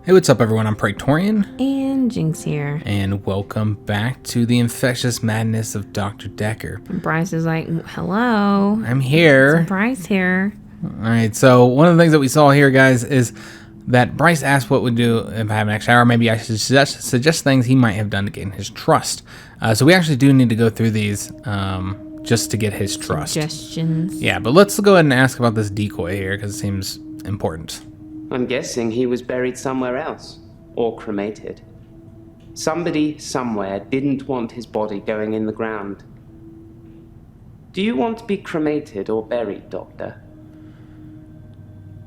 Hey, what's up, everyone? I'm Praetorian. And Jynx here. And welcome back to the infectious madness of Dr. Dekker. And Bryce is like, hello. I'm here. It's Bryce here. All right, so one of the things that we saw here, guys, is that Bryce asked what we'd do if I have an extra hour. Maybe I should suggest things he might have done to gain his trust. So we actually do need to go through these just to get his trust. Suggestions. Yeah, but let's go ahead and ask about this decoy here because it seems important. I'm guessing he was buried somewhere else, or cremated. Somebody somewhere didn't want his body going in the ground. Do you want to be cremated or buried, Doctor?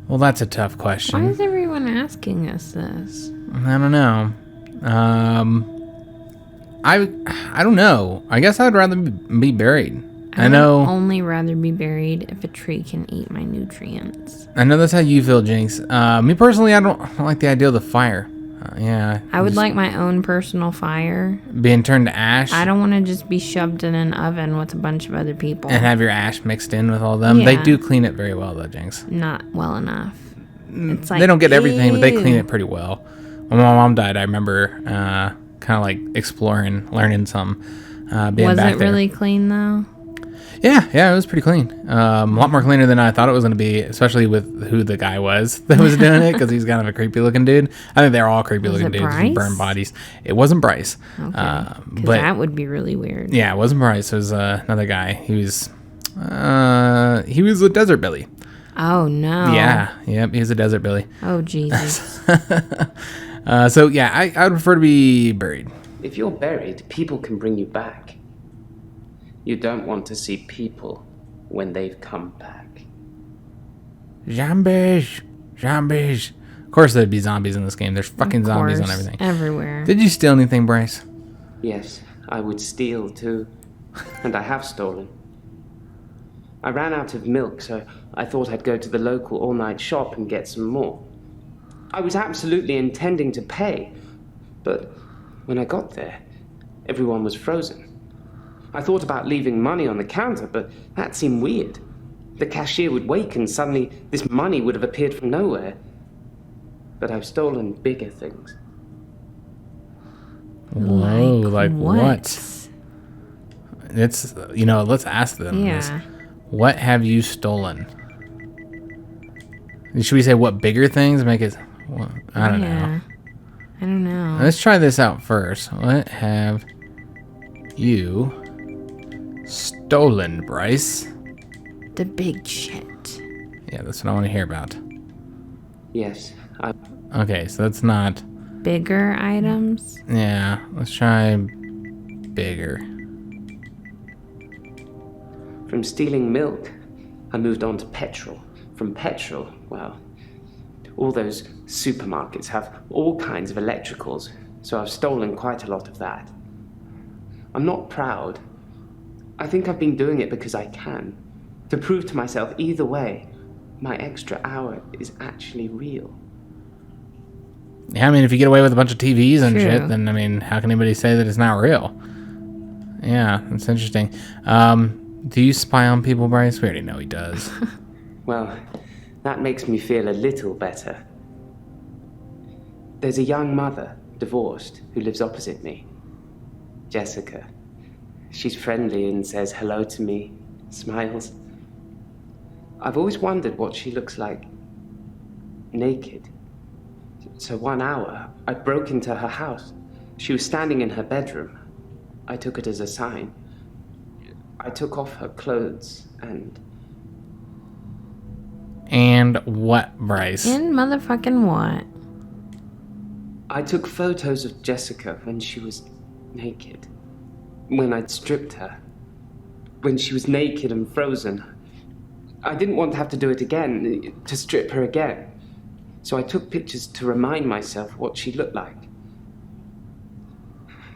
Well, that's a tough question. Why is everyone asking us this? I don't know. I don't know. I guess I'd rather be buried. I know. I'd only rather be buried if a tree can eat my nutrients. I know that's how you feel, Jynx. Me personally, I don't like the idea of the fire. Yeah. I would like my own personal fire. Being turned to ash. I don't want to just be shoved in an oven with a bunch of other people. And have your ash mixed in with all them. Yeah. They do clean it very well, though, Jynx. Not well enough. It's like, they don't get everything, but they clean ew. it pretty well. When my mom died, I remember kind of like exploring, learning some. Being Was back it there. really clean, though? Yeah, it was pretty clean. A lot more cleaner than I thought it was going to be, especially with who the guy was that was doing it, because he's kind of a creepy looking dude. I think they're all creepy looking dudes who burn bodies. It wasn't Bryce. Okay. But that would be really weird. yeah, it wasn't Bryce. It was another guy. He was a desert billy. Oh, no. Yeah, yep, he was a desert billy. Oh, Jesus. So yeah, I would prefer to be buried. If you're buried, people can bring you back. You don't want to see people when they've come back. Zombies. Of course there'd be zombies in this game. There's fucking zombies on everything. Everywhere. Did you steal anything, Bryce? Yes, I would steal too. And I have stolen. I ran out of milk, so I thought I'd go to the local all-night shop and get some more. I was absolutely intending to pay, but when I got there, everyone was frozen. I thought about leaving money on the counter, but that seemed weird. The cashier would wake and suddenly this money would have appeared from nowhere. But I've stolen bigger things. Whoa, like what? It's, let's ask them this. Yeah. What have you stolen? Should we say what bigger things? Make it, I don't know. I don't know. Let's try this out first. What have you stolen, Bryce? The big shit. Yeah, that's what I want to hear about. Yes, Okay, so that's not... Bigger items? Yeah, let's try bigger. From stealing milk, I moved on to petrol. From petrol, well, all those supermarkets have all kinds of electricals, so I've stolen quite a lot of that. I'm not proud. I think I've been doing it because I can. To prove to myself either way, my extra hour is actually real. Yeah, I mean, if you get away with a bunch of TVs and True. shit, then, I mean, how can anybody say that it's not real? Yeah, that's interesting. Do you spy on people, Bryce? We already know he does. Well, that makes me feel a little better. There's a young mother, divorced, who lives opposite me. Jessica. She's friendly and says hello to me, smiles. I've always wondered what she looks like naked. So 1 hour, I broke into her house. She was standing in her bedroom. I took it as a sign. I took off her clothes and... And what, Bryce? And motherfucking what? I took photos of Jessica when she was naked. When I'd stripped her. When she was naked and frozen. I didn't want to have to do it again, to strip her again. So I took pictures to remind myself what she looked like.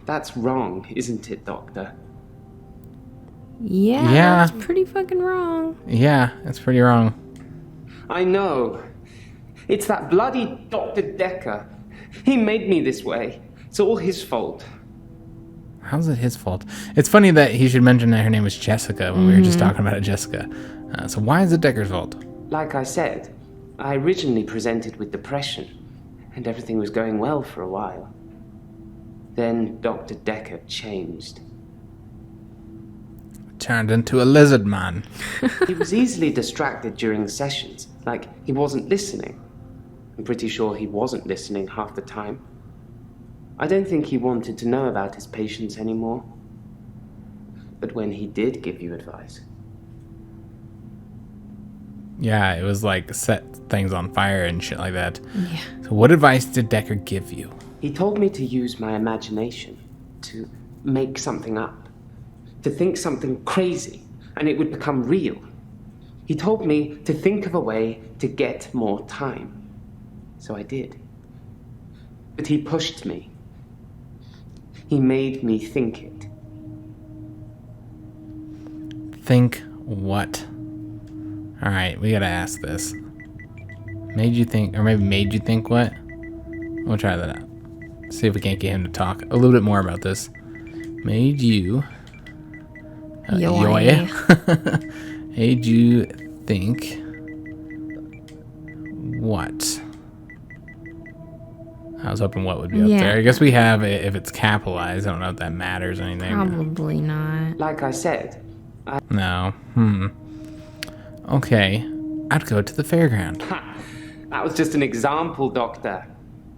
That's wrong, isn't it, Doctor? Yeah, Yeah. that's pretty fucking wrong. Yeah, that's pretty wrong. I know. It's that bloody Dr. Dekker. He made me this way. It's all his fault. How's it his fault? It's funny that he should mention that her name was Jessica when we were just talking about Jessica. So why is it Dekker's fault? Like I said, I originally presented with depression. and everything was going well for a while. Then Dr. Dekker changed. Turned into a lizard man. He was easily distracted during sessions, like he wasn't listening. I'm pretty sure he wasn't listening half the time. I don't think he wanted to know about his patients anymore. But when he did give you advice... Yeah, it was like set things on fire and shit like that. Yeah. So what advice did Dekker give you? He told me to use my imagination, to make something up, to think something crazy, and it would become real. He told me to think of a way to get more time. So I did. But he pushed me. He made me think it. Think what? Alright, we gotta ask this. Made you think, or maybe made you think what? We'll try that out. See if we can't get him to talk a little bit more about this. Made you... Yoy. Made you think... What? I was hoping what would be up there. I guess we have it if it's capitalized. I don't know if that matters or anything. Probably not. Like I said, No. Okay. I'd go to the fairground. that was just an example, Doctor.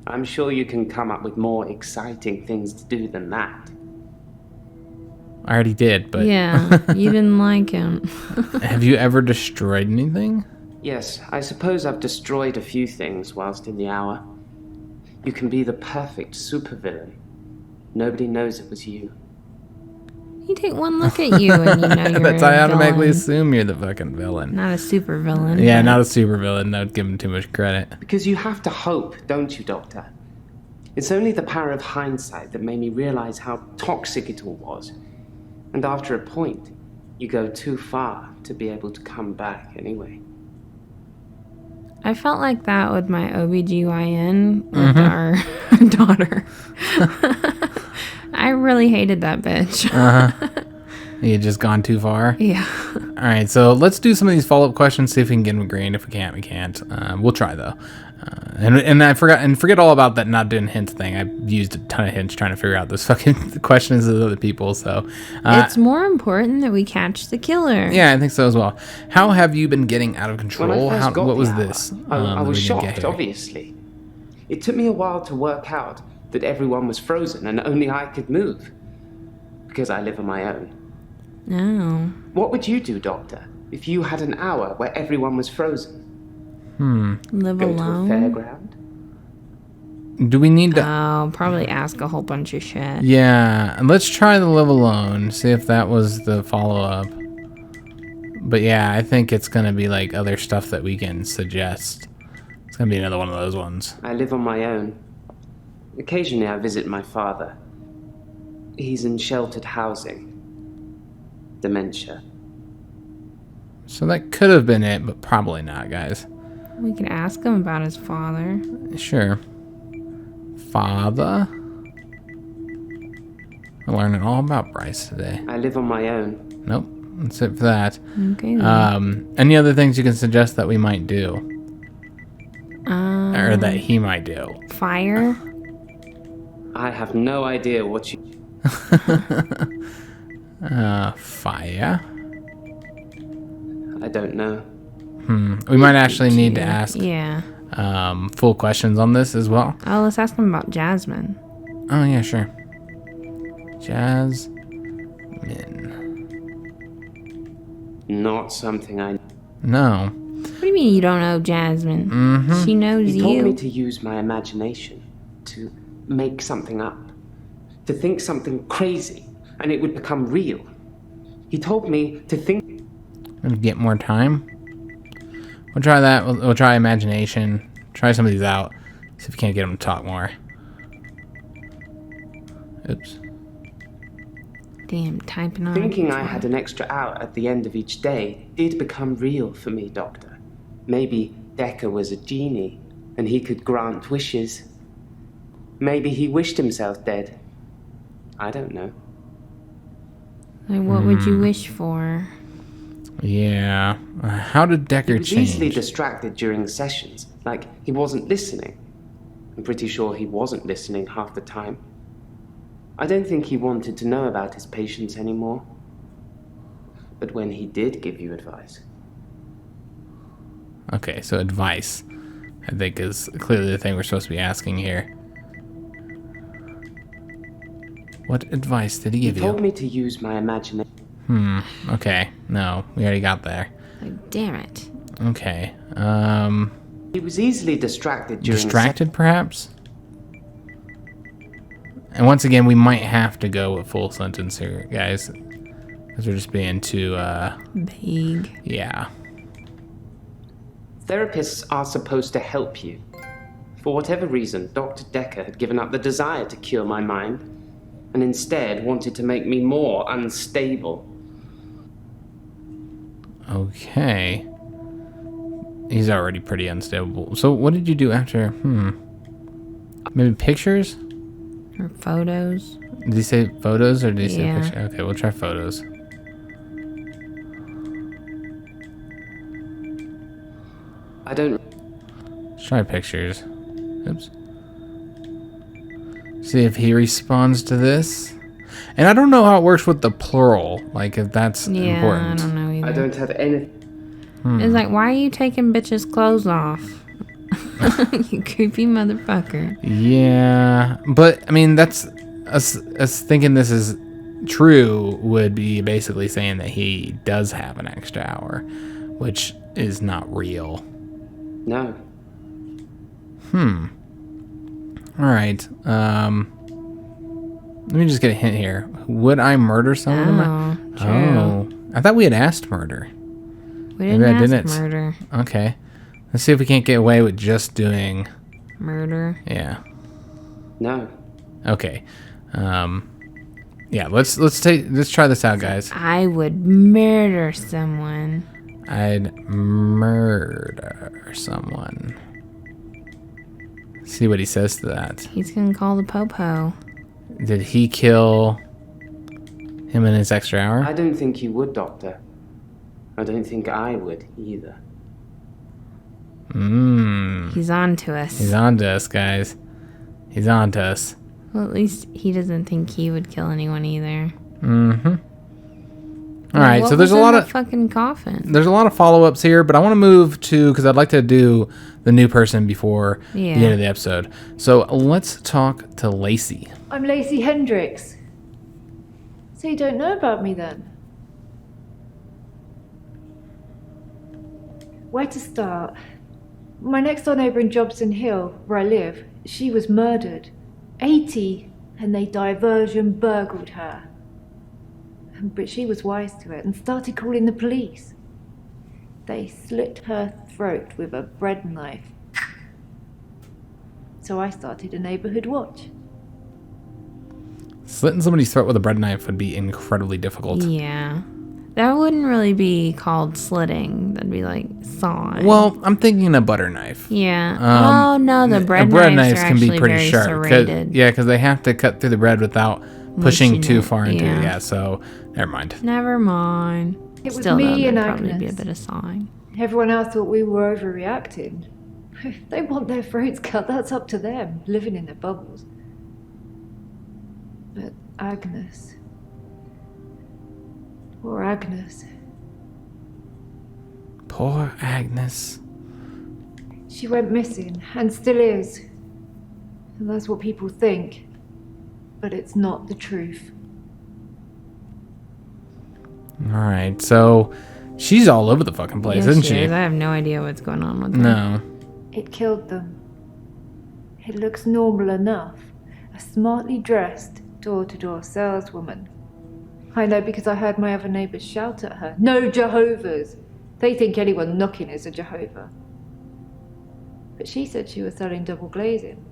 I'm sure you can come up with more exciting things to do than that. I already did, but... Yeah, you didn't like him. Have you ever destroyed anything? Yes, I suppose I've destroyed a few things whilst in the hour. You can be the perfect supervillain. Nobody knows it was you. You take one look at you and you know you're That's a I automatically villain. assume you're the fucking villain. Not a super villain. Yeah, but not a super villain. That would give him too much credit. Because you have to hope, don't you, Doctor? It's only the power of hindsight that made me realize how toxic it all was. And after a point, you go too far to be able to come back anyway. I felt like that with my OBGYN with our daughter. I really hated that bitch. You had just gone too far? Yeah. All right, so let's do some of these follow-up questions, see if we can get them green. If we can't, we can't. We'll try, though. And I forget all about that not doing hints thing. I used a ton of hints trying to figure out those fucking questions of other people, so... It's more important that we catch the killer. Yeah, I think so as well. How have you been getting out of control? When I first got What was the hour, this? I was that we didn't get shocked, here? obviously. It took me a while to work out that everyone was frozen and only I could move. Because I live on my own. No. What would you do, Doctor, if you had an hour where everyone was frozen? Live Go alone? to a fairground? Do we need to... Oh, probably ask a whole bunch of shit. Yeah, and let's try the live alone, see if that was the follow-up. But yeah, I think it's going to be like other stuff that we can suggest. It's going to be another one of those ones. I live on my own. Occasionally I visit my father. He's in sheltered housing. Dementia. So that could have been it, but probably not, guys. We could ask him about his father. Sure. Father? We're learning all about Bryce today. I live on my own. Nope, that's it for that. Okay. Then. Any other things you can suggest that we might do? Or that he might do? Fire? I have no idea what you... Fire? I don't know. We might actually need to ask Yeah. full questions on this as well. Oh, let's ask him about Jasmine. Oh, yeah, sure. Jasmine. Not something I... No. What do you mean you don't know Jasmine? She knows He told me you. to use my imagination, to make something up, to think something crazy, and it would become real. He told me to think... Get more time. We'll try that. We'll try imagination. Try some of these out. See if we can't get them to talk more. Oops. Damn, typing on. Thinking I had an extra hour at the end of each day did become real for me, Doctor. Maybe Dekker was a genie, and he could grant wishes. Maybe he wished himself dead. I don't know. Like, what would you wish for? Yeah. How did He Dekker was easily change? distracted during sessions, like he wasn't listening. I'm pretty sure he wasn't listening half the time. I don't think he wanted to know about his patients anymore. But when he did give you advice... Okay, so advice, I think, is clearly the thing we're supposed to be asking here. What advice did he give you? He told me to use my imagination. Okay. No, we already got there. Like, damn it. Okay. He was easily distracted during... Distracted, perhaps? And once again, we might have to go with full sentence here, guys. Because we're just being too, Vague. yeah. Therapists are supposed to help you. For whatever reason, Dr. Dekker had given up the desire to cure my mind, and instead wanted to make me more unstable. Okay. He's already pretty unstable. So what did you do after? Maybe pictures? Or photos. Did he say photos or did he say Yeah. pictures? Okay, we'll try photos. I don't... Let's try pictures. Oops. See if he responds to this. And I don't know how it works with the plural. Like, if that's Yeah, important. I don't know either. I don't have any... It's like, why are you taking bitches' clothes off? You creepy motherfucker. Yeah. But, I mean, that's... Us thinking this is true would be basically saying that he does have an extra hour. Which is not real. No. Alright. Let me just get a hint here. Would I murder someone? Oh, true. Oh. I thought we had asked murder. We didn't Maybe I ask didn't. murder. Okay. Let's see if we can't get away with just doing... Murder. Yeah. No. Okay. Yeah, let's try this out, guys. I would murder someone. I'd murder someone. See what he says to that. He's gonna call the popo. Did he kill him in his extra hour? I don't think you would, Doctor. I don't think I would, either. He's on to us. He's on to us, guys. He's on to us. Well, at least he doesn't think he would kill anyone either. All right, so there's a lot of fucking coffin. there's a lot of follow-ups here, but I want to move to because I'd like to do the new person before the end of the episode. So let's talk to Lacey. I'm Lacey Hendricks. So you don't know about me then? Where to start? My next door neighbour in Jobson Hill, where I live, she was murdered. 80, and they diversion burgled her. But she was wise to it and started calling the police. They slit her throat with a bread knife. So I started a neighbourhood watch. Slitting somebody's throat with a bread knife would be incredibly difficult. Yeah. That wouldn't really be called slitting. That'd be like sawing. Well, I'm thinking a butter knife. Yeah. Oh no, the bread knives can be pretty very sharp. serrated. Because they have to cut through the bread without pushing Mushing too it, far into it. yeah. Yeah, so never mind. Never mind. It was Still, me though, and there'd probably be a Agnes. bit of sawing. Everyone else thought we were overreacting. If they want their throats cut, that's up to them, living in their bubbles. But Agnes... Poor Agnes. Poor Agnes. She went missing, and still is. And that's what people think. But it's not the truth. All right, so she's all over the fucking place, Yeah, isn't she she? is. I have no idea what's going on with her. No. It killed them. It looks normal enough. A smartly dressed, door-to-door saleswoman. I know because I heard my other neighbours shout at her. No Jehovah's! They think anyone knocking is a Jehovah. But she said she was selling double glazing.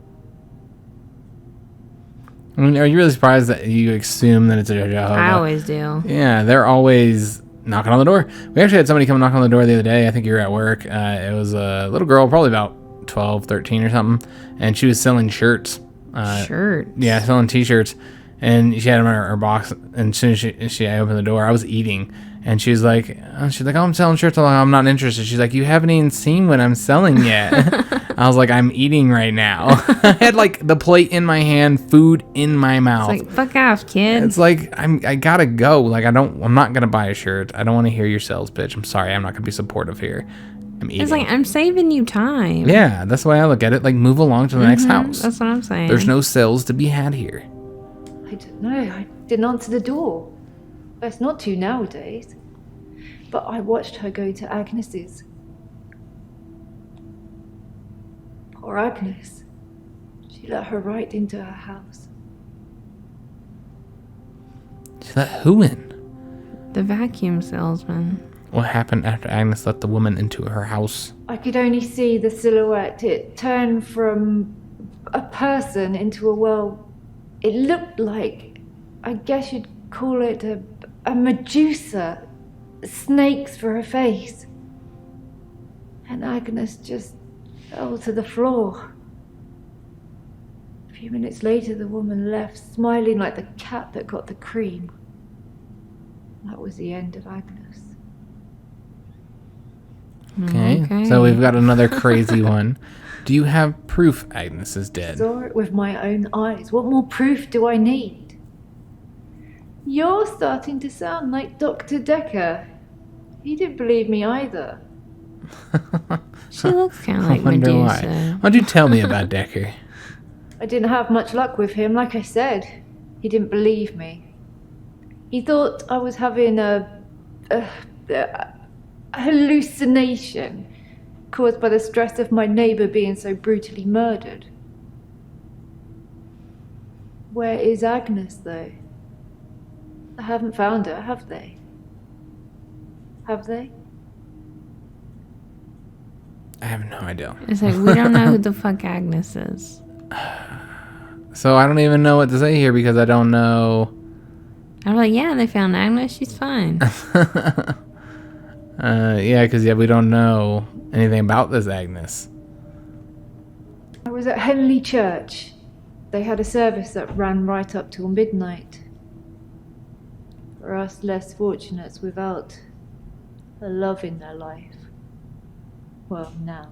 I mean, are you really surprised that you assume that it's a Jehovah? I always do. Yeah, they're always knocking on the door. We actually had somebody come knock on the door the other day. I think you were at work. It was a little girl, probably about 12, 13 or something. And she was selling shirts. Shirts. Yeah, selling t-shirts. And she had them in her box. And as soon as she opened the door, I was eating. And she was like, oh, I'm selling shirts. I'm not interested. She's like, you haven't even seen what I'm selling yet. I was like, I'm eating right now. I had like the plate in my hand, food in my mouth. It's like, fuck off, kid. It's like I gotta go. Like I'm not gonna buy a shirt. I don't want to hear your sales pitch. I'm sorry. I'm not gonna be supportive here. I'm eating. It's like, I'm saving you time. Yeah, that's the way I look at it. Like, move along to the next house. That's what I'm saying. There's no sales to be had here. I don't know. I didn't answer the door. It's not to nowadays. But I watched her go to Agnes's. Poor Agnes. She let her right into her house. She let who in? The vacuum salesman. What happened after Agnes let the woman into her house? I could only see the silhouette. It turned from a person into it looked like, I guess you'd call it a Medusa. Snakes for her face. And Agnes just fell to the floor. A few minutes later, the woman left, smiling like the cat that got the cream. That was the end of Agnes. Okay. So we've got another crazy one. Do you have proof Agnes is dead? Saw it with my own eyes. What more proof do I need? You're starting to sound like Dr. Dekker. He didn't believe me either. She looks kind of like I wonder Medusa. why. Why'd you tell me about Dekker? I didn't have much luck with him, like I said. He didn't believe me. He thought I was having a hallucination caused by the stress of my neighbour being so brutally murdered. Where is Agnes, though? I haven't found her, have they? Have they? I have no idea. It's like, we don't know who the fuck Agnes is. So I don't even know what to say here because I don't know. I'm like, yeah, they found Agnes. She's fine. Yeah, because we don't know anything about this Agnes. I was at Henley Church. They had a service that ran right up till midnight. For us less fortunates without a love in their life. Well, now.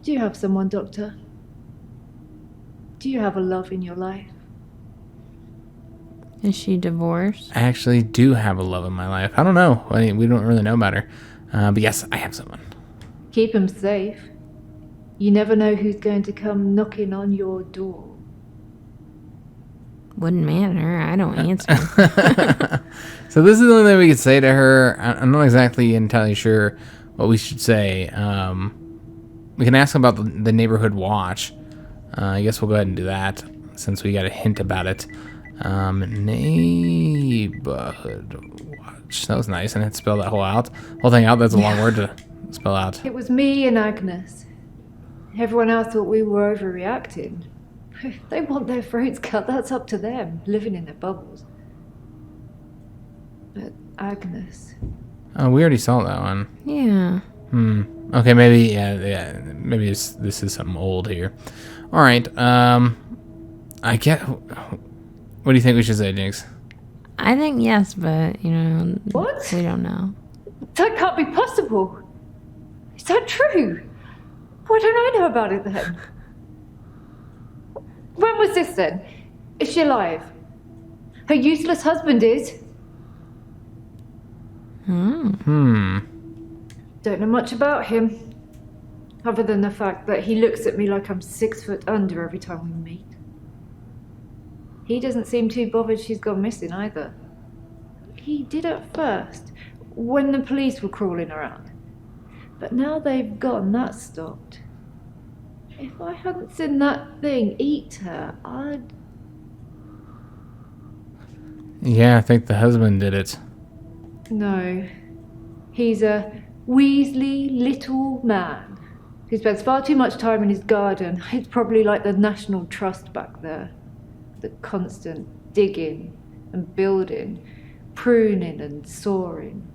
Do you have someone, Doctor? Do you have a love in your life? Is she divorced? I actually do have a love in my life. I don't know. I mean, we don't really know about her. But yes, I have someone. Keep him safe. You never know who's going to come knocking on your door. Wouldn't matter. I don't answer. So this is the only thing we could say to her. I'm not exactly entirely sure what we should say. We can ask about the neighborhood watch. I guess we'll go ahead and do that since we got a hint about it. Neighborhood watch. That was nice. And I had to spell that whole thing out. That's a long word to spell out. It was me and Agnes. Everyone else thought we were overreacting. If they want their throats cut, that's up to them, living in their bubbles. But Agnes... Oh, we already saw that one. Yeah. Okay, maybe, maybe this is something old here. All right, I get... What do you think we should say, Jinx? I think yes, but, What? we don't know. That can't be possible. Is that true? Why don't I know about it then? When was this then? Is she alive? Her useless husband is? Don't know much about him. Other than the fact that he looks at me like I'm 6 foot under every time we meet. He doesn't seem too bothered she's gone missing either. He did at first, when the police were crawling around. But now they've gone, that's stopped. If I hadn't seen that thing eat her, I'd... Yeah, I think the husband did it. No. He's a weaselly little man who spends far too much time in his garden. It's probably like the National Trust back there. The constant digging and building, pruning and sawing.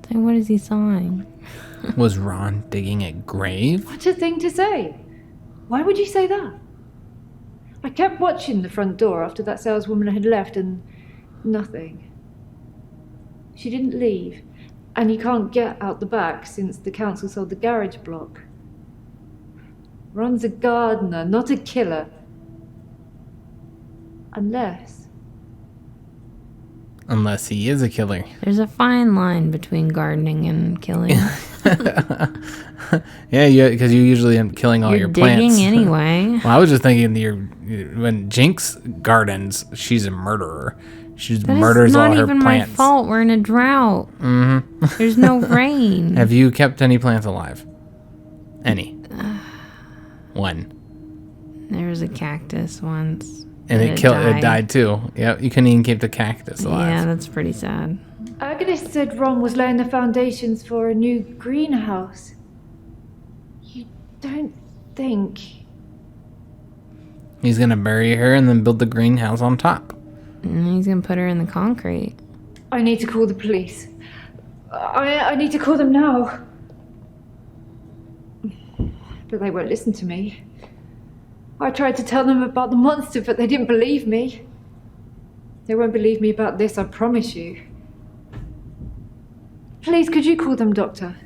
Then what is he sawing? Was Ron digging a grave? What a thing to say! Why would you say that? I kept watching the front door after that saleswoman had left and nothing. She didn't leave, and you can't get out the back since the council sold the garage block. Ron's a gardener, not a killer. Unless he is a killer. There's a fine line between gardening and killing. Yeah, because you usually end up killing all your plants. Digging anyway. Well, I was just thinking when Jynx gardens, she's a murderer. She murders all her plants. It's not even my fault. We're in a drought. Mm-hmm. There's no rain. Have you kept any plants alive? Any? One. There was a cactus once. And it died too. Yep, you couldn't even keep the cactus alive. Yeah, that's pretty sad. Agnes said Ron was laying the foundations for a new greenhouse. You don't think... He's going to bury her and then build the greenhouse on top. And he's going to put her in the concrete. I need to call the police. I need to call them now. But they won't listen to me. I tried to tell them about the monster, but they didn't believe me. They won't believe me about this, I promise you. Please, could you call them, Doctor?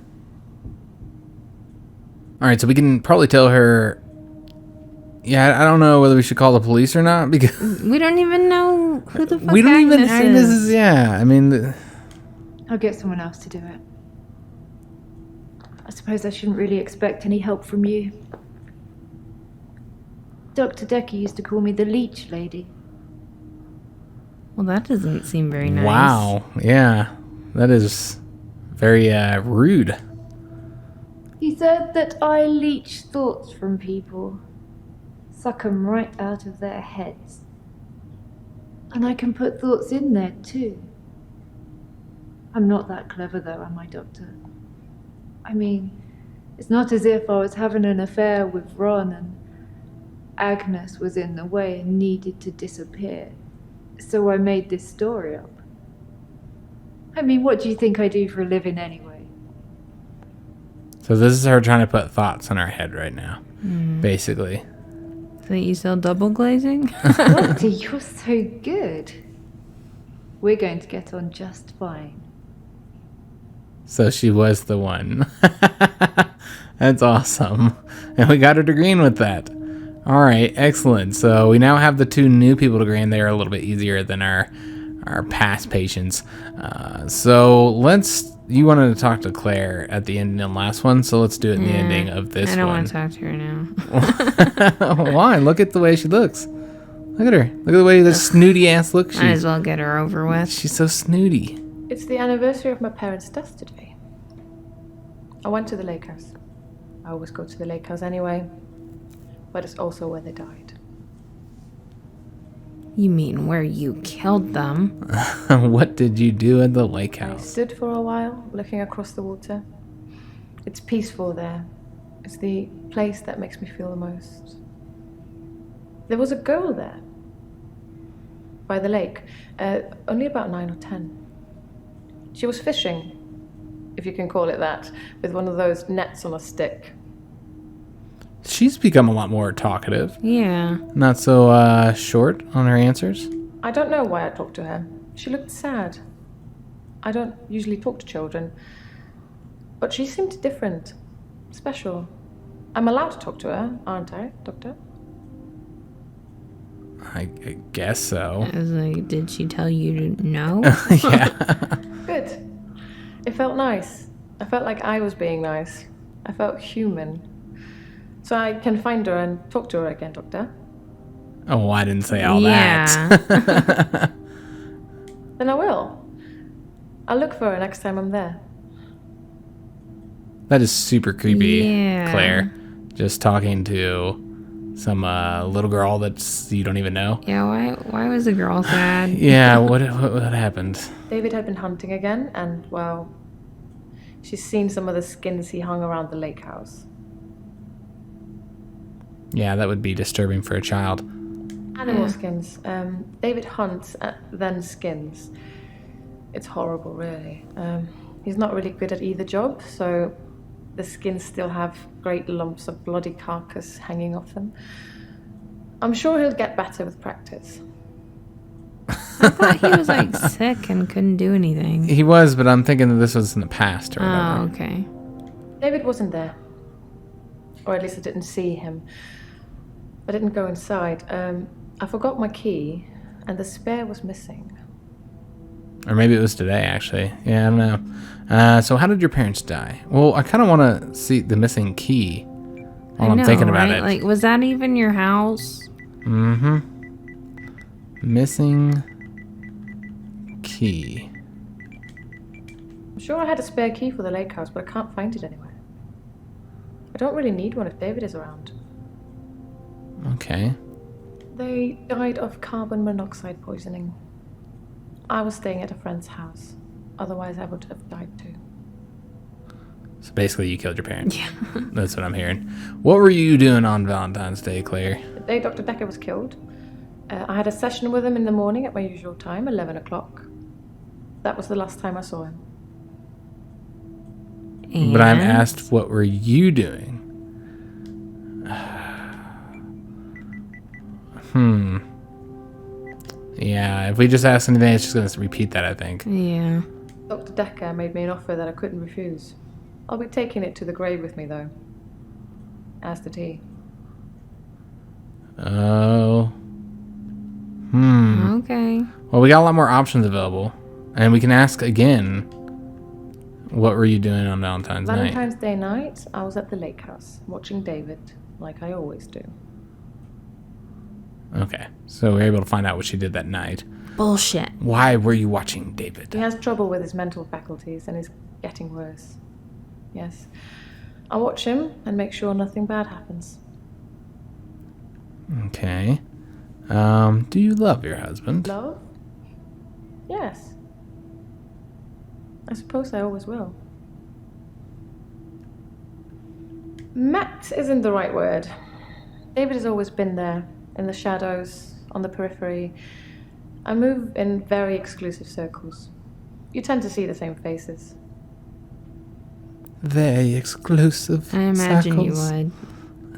Alright, so we can probably tell her... Yeah, I don't know whether we should call the police or not, because... We don't even know who the fuck we don't Agnes even... Agnes is... Yeah, I mean... I'll get someone else to do it. I suppose I shouldn't really expect any help from you. Dr. Dekker used to call me the leech lady. Well, that doesn't seem very nice. Wow, yeah. That is very rude. He said that I leech thoughts from people. Suck 'em right out of their heads. And I can put thoughts in there too. I'm not that clever though, am I, Doctor? I mean, it's not as if I was having an affair with Ron and Agnes was in the way and needed to disappear. So I made this story up. I mean, what do you think I do for a living anyway? So this is her trying to put thoughts in our head right now, basically. So you sell double glazing? Doctor, you're so good. We're going to get on just fine. So she was the one. That's awesome. And we got her to agree with that. All right, excellent. So we now have the two new people to agree, and they're a little bit easier than our past patients. So you wanted to talk to Claire at the end in the last one, so let's do it in the ending of this one. I don't want to talk to her now. Why? Look at the way she looks. Look at her. Look at the way this snooty ass looks. Might as well get her over with. She's so snooty. It's the anniversary of my parents' death today. I went to the lake house. I always go to the lake house anyway, but it's also where they died. You mean where you killed them? What did you do at the lake I house? stood for a while, looking across the water. It's peaceful there. It's the place that makes me feel the most. There was a girl there, by the lake, only about 9 or 10. She was fishing, if you can call it that, with one of those nets on a stick. She's become a lot more talkative. Yeah. Not so short on her answers. I don't know why I talked to her. She looked sad. I don't usually talk to children, but she seemed different, special. I'm allowed to talk to her, aren't I, Doctor? I guess so. I was like, did she tell you to no? Yeah. Good. It felt nice. I felt like I was being nice. I felt human. So I can find her and talk to her again, Doctor. Oh, I didn't say all that. Then I will. I'll look for her next time I'm there. That is super creepy, Yeah. Claire. Just talking to some little girl that's you don't even know. Yeah, why was the girl sad? Yeah, what happened? David had been hunting again, and, well, she's seen some of the skins he hung around the lake house. Yeah, that would be disturbing for a child. Animal skins. David hunts, then skins. It's horrible, really. He's not really good at either job, so the skins still have great lumps of bloody carcass hanging off them. I'm sure he'll get better with practice. I thought he was like sick and couldn't do anything. He was, but I'm thinking that this was in the past or whatever. Oh, okay. David wasn't there. Or at least I didn't see him. I didn't go inside. I forgot my key, and the spare was missing. Or maybe it was today, actually. Yeah, I don't know. So how did your parents die? Well, I kind of want to see the missing key while I'm thinking about it. Like, was that even your house? Mm-hmm. Missing key. I'm sure I had a spare key for the lake house, but I can't find it anywhere. I don't really need one if David is around. Okay. They died of carbon monoxide poisoning. I was staying at a friend's house. Otherwise, I would have died too. So basically, you killed your parents. Yeah. That's what I'm hearing. What were you doing on Valentine's Day, Claire? The day Dr. Dekker was killed, I had a session with him in the morning at my usual time, 11 o'clock. That was the last time I saw him. But I'm And- asked, what were you doing? Yeah, if we just ask anything, it's just going to repeat that, I think. Yeah. Dr. Dekker made me an offer that I couldn't refuse. I'll be taking it to the grave with me, though. As did he. Oh. Okay. Well, we got a lot more options available. And we can ask again, what were you doing on Valentine's night? Valentine's Day night, I was at the lake house, watching David, like I always do. Okay, so we're able to find out what she did that night. Bullshit. Why were you watching David? He has trouble with his mental faculties and is getting worse. Yes. I watch him and make sure nothing bad happens. Okay. Do you love your husband? Love? Yes. I suppose I always will. Met isn't the right word. David has always been there, in the shadows, on the periphery. I move in very exclusive circles. You tend to see the same faces. Very exclusive. I imagine you circles. would.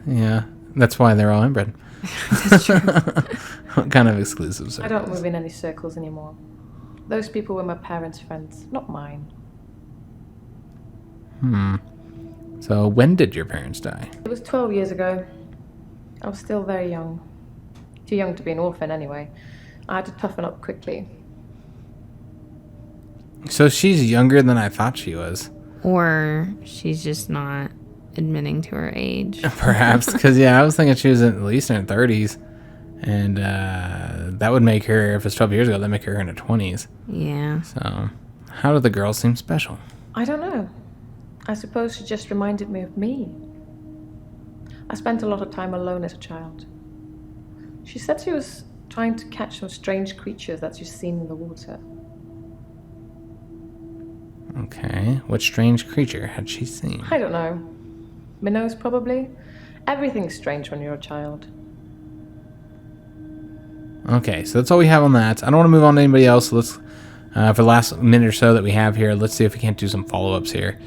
Yeah, that's why they're all inbred. That's true. What kind of exclusive circles? I don't move in any circles anymore. Those people were my parents' friends, not mine. So when did your parents die? It was 12 years ago. I was still very young. Too young to be an orphan, anyway. I had to toughen up quickly. So she's younger than I thought she was. Or she's just not admitting to her age. Perhaps, because I was thinking she was at least in her 30s. And that would make her, if it's 12 years ago, that'd make her in her 20s. Yeah. So how do the girls seem special? I don't know. I suppose she just reminded me of me. I spent a lot of time alone as a child. She said she was trying to catch some strange creatures that she's seen in the water. Okay, what strange creature had she seen? I don't know. Minnows, probably. Everything's strange when you're a child. Okay, so that's all we have on that. I don't want to move on to anybody else. So let's, for the last minute or so that we have here, let's see if we can't do some follow-ups here.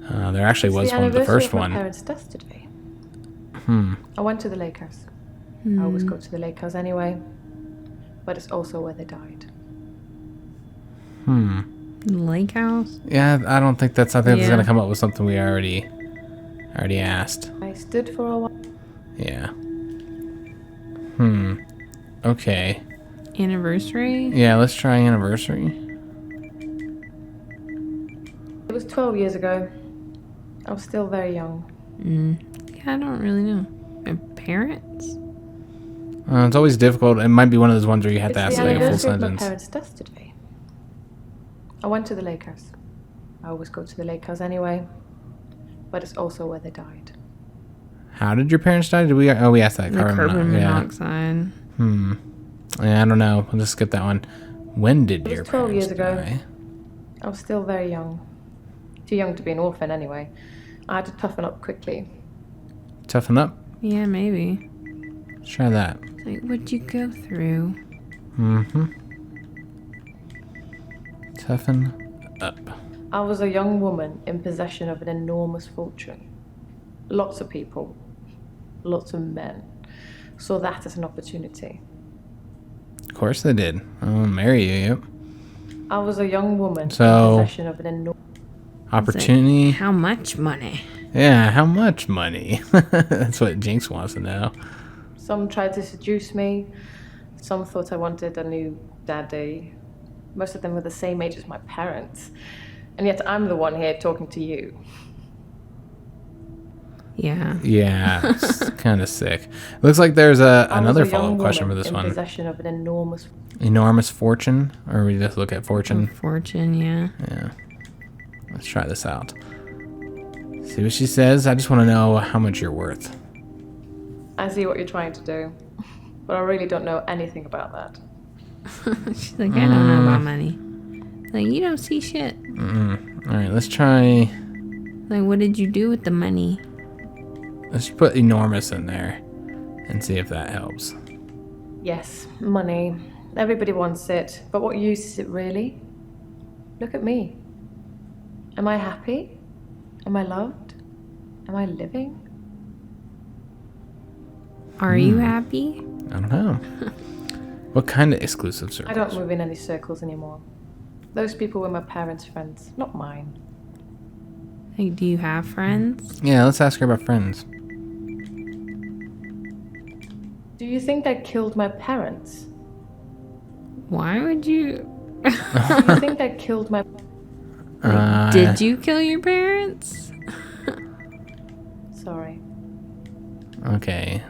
There actually was one, the first My one. parents' death today. I went to the lake house. I always go to the lake house anyway, but it's also where they died. Lake house? Yeah, I don't think that's. I think it's Yeah. gonna come up with something we already asked. I stood for a while. Yeah. Okay. Anniversary? Yeah, let's try anniversary. It was 12 years ago. I was still very young. Yeah, I don't really know. My parents? It's always difficult. It might be one of those ones where you have to It's ask the like a full anniversary of my sentence. parents' death today. I went to the lake house. I always go to the lake house anyway, but it's also where they died. How did your parents die? Did we? Oh, we asked that. The carbon Yeah. monoxide. Yeah, I don't know. We'll just skip that one. When did It was your 12 parents years ago. die? I was still very young. Too young to be an orphan anyway. I had to toughen up quickly. Toughen up. Yeah, maybe. Let's try that. It's like, what'd you go through? Toughen up. I was a young woman in possession of an enormous fortune. Lots of people, lots of men, saw that as an opportunity. Of course they did. I'll marry you, yep. I was a young woman So- in possession of an enormous... Opportunity. How much money? Yeah, how much money? That's what Jinx wants to know. Some tried to seduce me. Some thought I wanted a new daddy. Most of them were the same age as my parents. And yet I'm the one here talking to you. Yeah. Yeah, it's kind of sick. Looks like there's another I was a young follow-up question for woman this in one. possession of an enormous... Enormous fortune? Or we just look at fortune? Fortune, yeah. Yeah. Let's try this out. See what she says. I just want to know how much you're worth. I see what you're trying to do. But I really don't know anything about that. She's like, I don't know about money. Like, you don't see shit. Alright, let's try... Like, what did you do with the money? Let's put enormous in there and see if that helps. Yes, money. Everybody wants it. But what use is it really? Look at me. Am I happy? Am I loved? Am I living? Are you happy? I don't know. What kind of exclusive I circles? don't move in any circles anymore. Those people were my parents' friends, not mine. Like, do you have friends? Yeah, let's ask her about friends. Do you think I killed my parents? Why would you? Do you think I killed my... Did you kill your parents? Sorry. Okay.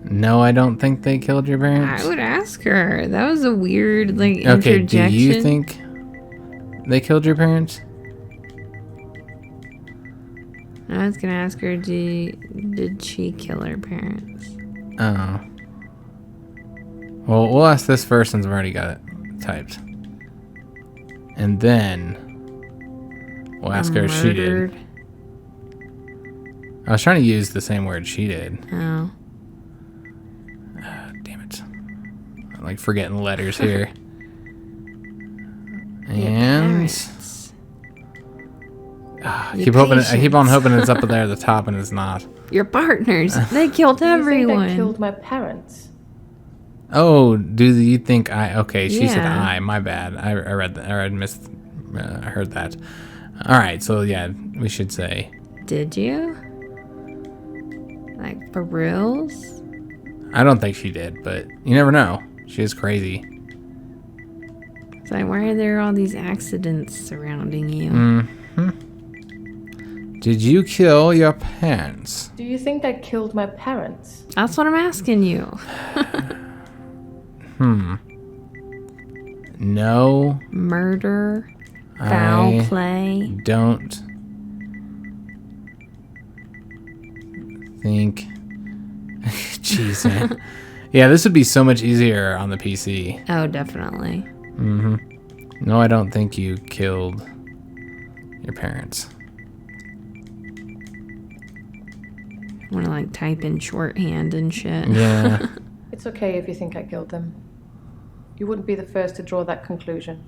No, I don't think they killed your parents. I would ask her. That was a weird, like, Okay, do interjection. you think they killed your parents? I was gonna ask her, did she kill her parents? Oh. Well, we'll ask this first since I've already got it typed. And then we'll ask her if she did. Murdered? I was trying to use the same word she did. Oh. Damn it. I'm like forgetting letters here. Your And parents. I Your keep hoping I keep on patience. hoping it's up there at the top and it's not. Your partners. They killed Do you think everyone. I killed my parents? Oh, do you think I? Okay, she said Yeah. I. My bad. I read that. I heard that. All right, so yeah, we should say. Did you? Like, for reals? I don't think she did, but you never know. She is crazy. It's like, why are there all these accidents surrounding you? Mm-hmm. Did you kill your parents? Do you think I killed my parents? That's what I'm asking you. No, Murder, foul I play. don't think. Jeez, man. Yeah, this would be so much easier on the PC. Oh, definitely. No, I don't think you killed your parents. I want to like type in shorthand and shit. Yeah. It's okay if you think I killed them. You wouldn't be the first to draw that conclusion.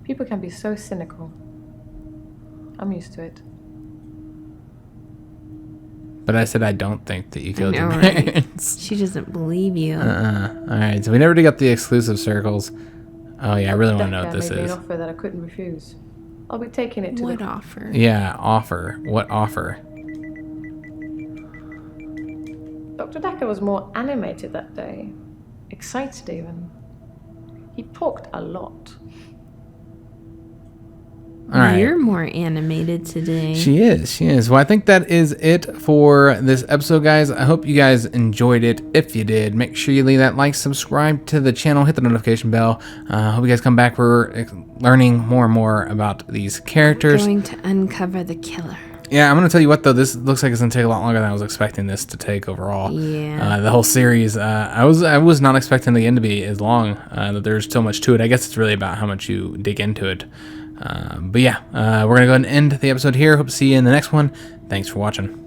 People can be so cynical. I'm used to it. But I said I don't think that you killed know, your right? parents. She doesn't believe you. Alright, so we never got the exclusive circles. Oh yeah, I really want to know what Dekker this made me is. an offer that I couldn't refuse. I'll be taking it to What the... offer? Yeah, offer. What offer? Dr. Dekker was more animated that day. Excited even. He talked a lot. Alright. You're more animated today. She is. Well, I think that is it for this episode, guys. I hope you guys enjoyed it. If you did, make sure you leave that like, subscribe to the channel, hit the notification bell. Hope you guys come back. We're learning more and more about these characters. Going to uncover the killer. Yeah, I'm going to tell you what, though. This looks like it's going to take a lot longer than I was expecting this to take overall. Yeah. The whole series. I was not expecting the end to be as long, that there's so much to it. I guess it's really about how much you dig into it. But yeah, we're going to go ahead and end the episode here. Hope to see you in the next one. Thanks for watching.